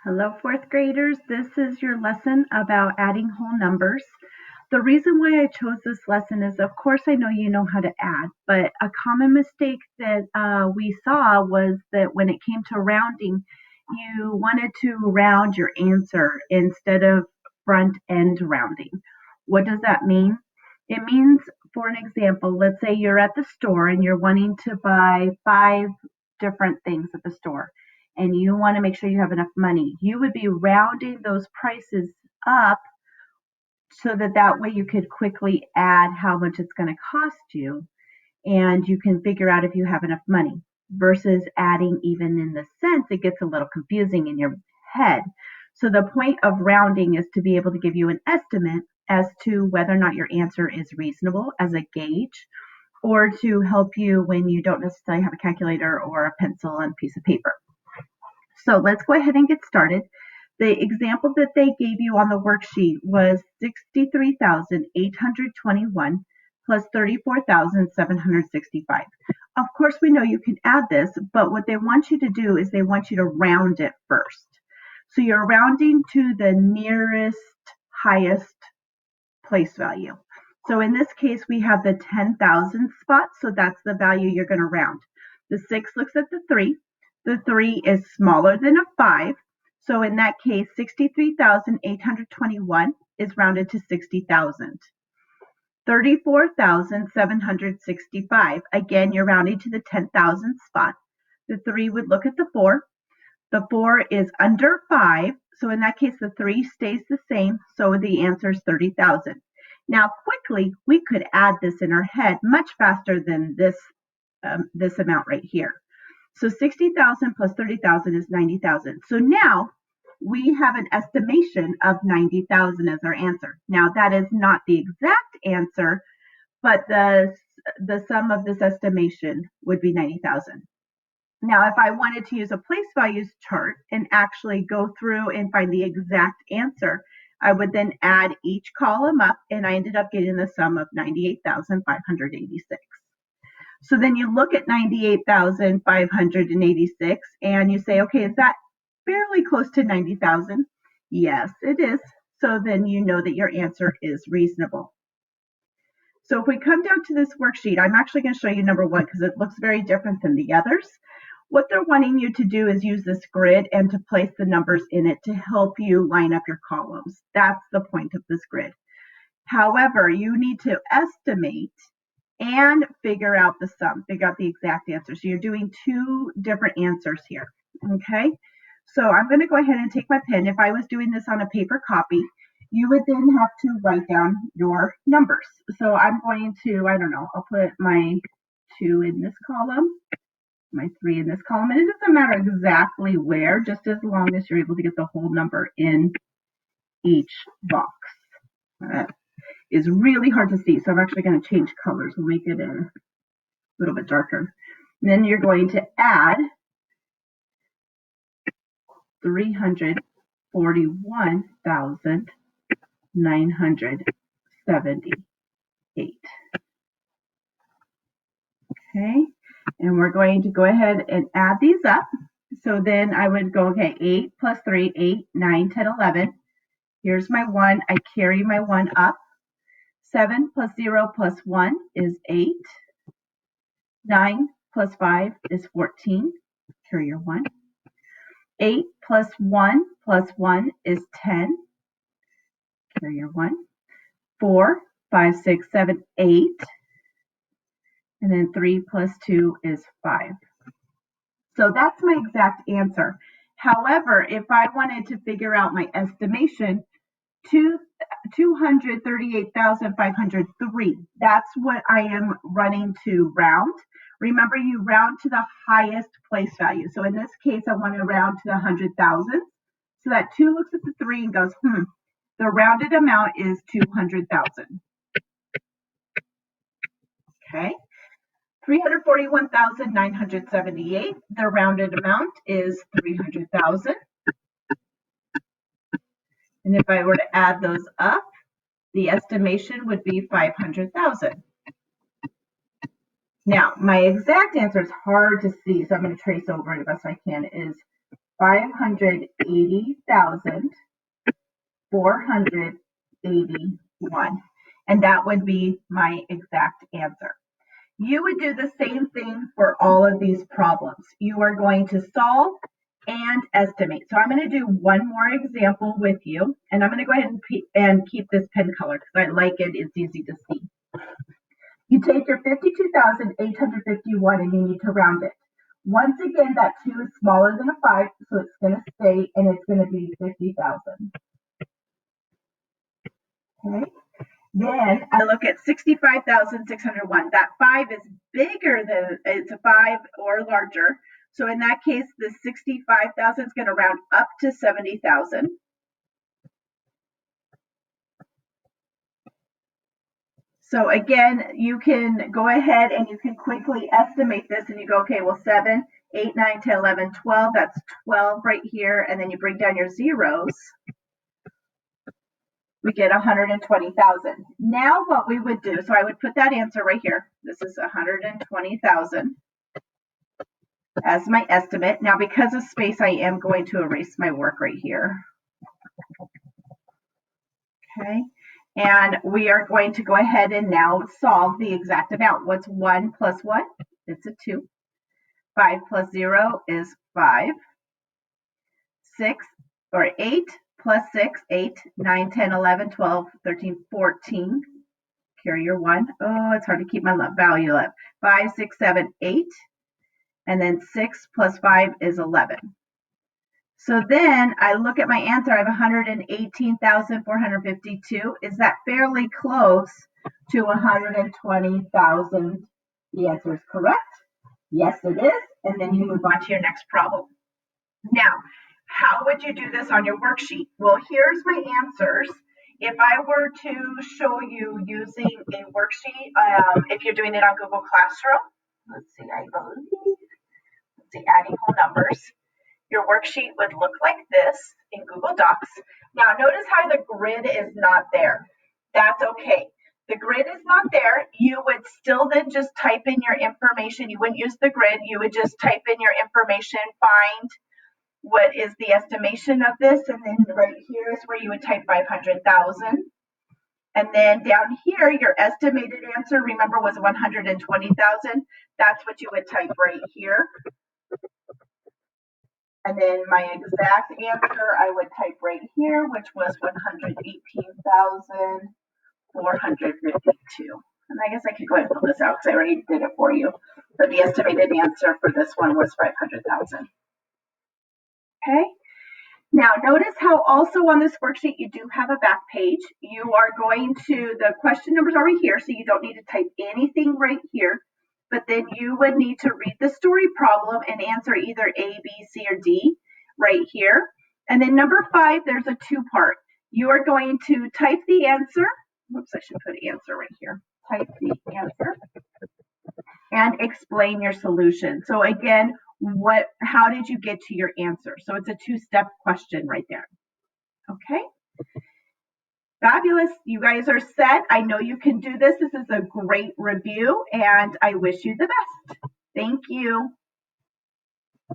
Hello, fourth graders. This is your lesson about adding whole numbers. The reason why I chose this lesson is, of course, I know you know how to add, but a common mistake that we saw was that when it came to rounding, you wanted to round your answer instead of front end rounding. What does that mean? It means, for an example, let's say you're at the store and you're wanting to buy 5 different things at the store and you want to make sure you have enough money. You would be rounding those prices up so that way you could quickly add how much it's going to cost you and you can figure out if you have enough money versus adding even in the cents. It gets a little confusing in your head. So the point of rounding is to be able to give you an estimate as to whether or not your answer is reasonable as a gauge, or to help you when you don't necessarily have a calculator or a pencil and piece of paper. So let's go ahead and get started. The example that they gave you on the worksheet was 63,821 plus 34,765. Of course, we know you can add this, but what they want you to do is they want you to round it first. So you're rounding to the nearest highest place value. So in this case, we have the 10,000 spot, so that's the value you're going to round. The 6 looks at the 3. The 3 is smaller than a 5. So in that case, 63,821 is rounded to 60,000. 34,765, again, you're rounding to the 10,000 spot. The 3 would look at the 4. The 4 is under 5. So in that case, the 3 stays the same. So the answer is 30,000. Now, quickly, we could add this in our head much faster than this amount right here. So 60,000 plus 30,000 is 90,000. So now we have an estimation of 90,000 as our answer. Now that is not the exact answer, but the sum of this estimation would be 90,000. Now, if I wanted to use a place values chart and actually go through and find the exact answer, I would then add each column up, and I ended up getting the sum of 98,586. So then you look at 98,586 and you say, okay, is that fairly close to 90,000? Yes, it is. So then you know that your answer is reasonable. So if we come down to this worksheet, I'm actually going to show you number 1 because it looks very different than the others. What they're wanting you to do is use this grid and to place the numbers in it to help you line up your columns. That's the point of this grid. However, you need to estimate and figure out the sum, figure out the exact answer. So you're doing 2 different answers here, okay? So I'm going to go ahead and take my pen. If I was doing this on a paper copy, you would then have to write down your numbers. So I'm going to, I don't know, I'll put my 2 in this column, my 3 in this column, and it doesn't matter exactly where, just as long as you're able to get the whole number in each box. Is really hard to see, so I'm actually going to change colors. We'll make it a little bit darker. And then you're going to add 341,978. Okay, and we're going to go ahead and add these up. So then I would go, okay, 8 plus 3, 8, 9, 10, 11. Here's my 1. I carry my 1 up. 7 plus 0 plus 1 is 8. 9 plus 5 is 14. Carry your 1. 8 plus 1 plus 1 is 10. Carry your 1. 4, 5, 6, 7, 8. And then 3 plus 2 is 5. So that's my exact answer. However, if I wanted to figure out my estimation, 238,503. That's what I am running to round. Remember, you round to the highest place value. So in this case, I want to round to the 100,000. So that 2 looks at the 3 and goes, the rounded amount is 200,000. Okay. 341,978. The rounded amount is 300,000. And if I were to add those up, the estimation would be 500,000. Now, my exact answer is hard to see, so I'm going to trace over it the best I can, is 580,481. And that would be my exact answer. You would do the same thing for all of these problems. You are going to solve and estimate. So I'm going to do one more example with you, and I'm going to go ahead and keep this pen color because I like it. It's easy to see. You take your 52,851 and you need to round it. Once again, that 2 is smaller than a 5, so it's going to stay, and it's going to be 50,000. Okay. Then I look at 65,601. That 5 is bigger than, it's a 5 or larger. So in that case, the 65,000 is going to round up to 70,000. So again, you can go ahead and you can quickly estimate this, and you go, okay, well, 7, 8, 9, 10, 11, 12, that's 12 right here. And then you bring down your zeros. We get 120,000. Now what we would do, so I would put that answer right here. This is 120,000 as my estimate. Now, because of space, I am going to erase my work right here. Okay. And we are going to go ahead and now solve the exact amount. What's 1 plus 1? It's a 2. 5 plus 0 is 5. 6 or 8 plus 6, 8, 9, 10, 11, 12, 13, 14. Carry your 1. Oh, it's hard to keep my value up. 5, 6, 7, 8. And then 6 plus 5 is 11. So then I look at my answer. I have 118,452. Is that fairly close to 120,000? The answer is correct. Yes, it is. And then you move on to your next problem. Now, how would you do this on your worksheet? Well, here's my answers. If I were to show you using a worksheet, if you're doing it on Google Classroom, let's see, adding whole numbers. Your worksheet would look like this in Google Docs. Now, notice how the grid is not there. That's okay. The grid is not there. You would still then just type in your information. You wouldn't use the grid. You would just type in your information, find what is the estimation of this, and then right here is where you would type 500,000. And then down here, your estimated answer, remember, was 120,000. That's what you would type right here. And then my exact answer I would type right here, which was 118,452. And I guess I could go ahead and pull this out because I already did it for you. But the estimated answer for this one was 500,000. Okay. Now notice how also on this worksheet you do have a back page. You are going to, the question numbers are right here, so you don't need to type anything right here. But then you would need to read the story problem and answer either A, B, C, or D right here. And then number 5, there's a 2-part. You are going to type the answer. Whoops, I should put answer right here. Type the answer and explain your solution. So again, how did you get to your answer? So it's a 2-step question right there. Okay. Fabulous. You guys are set. I know you can do this. This is a great review, and I wish you the best. Thank you.